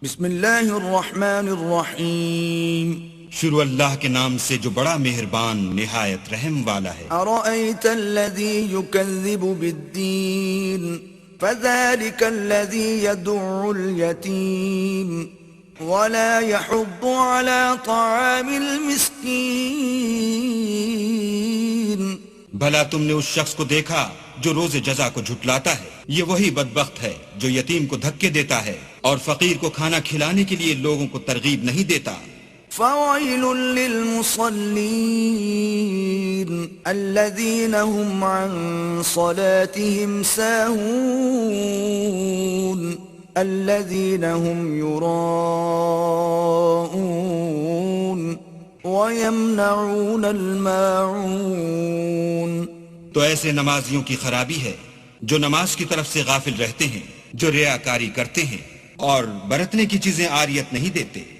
بسم اللہ الرحمن الرحیم شروع اللہ کے نام سے جو بڑا مہربان نہایت رحم والا ہے۔ ارأیت الذی یکذب بالدین فذلک الذی یدع الیتیم ولا يحض على طعام المسکین۔ بھلا تم نے اس شخص کو دیکھا جو روز جزا کو جھٹلاتا ہے؟ یہ وہی بدبخت ہے جو یتیم کو دھکے دیتا ہے اور فقیر کو کھانا کھلانے کے لیے لوگوں کو ترغیب نہیں دیتا۔ فویل للمصلین الذین هم عن صلاتهم ساہون الذین هم یراءون وَيَمْنَعُونَ الْمَاعُونَ۔ تو ایسے نمازیوں کی خرابی ہے جو نماز کی طرف سے غافل رہتے ہیں، جو ریاکاری کرتے ہیں اور برتنے کی چیزیں عاریت نہیں دیتے۔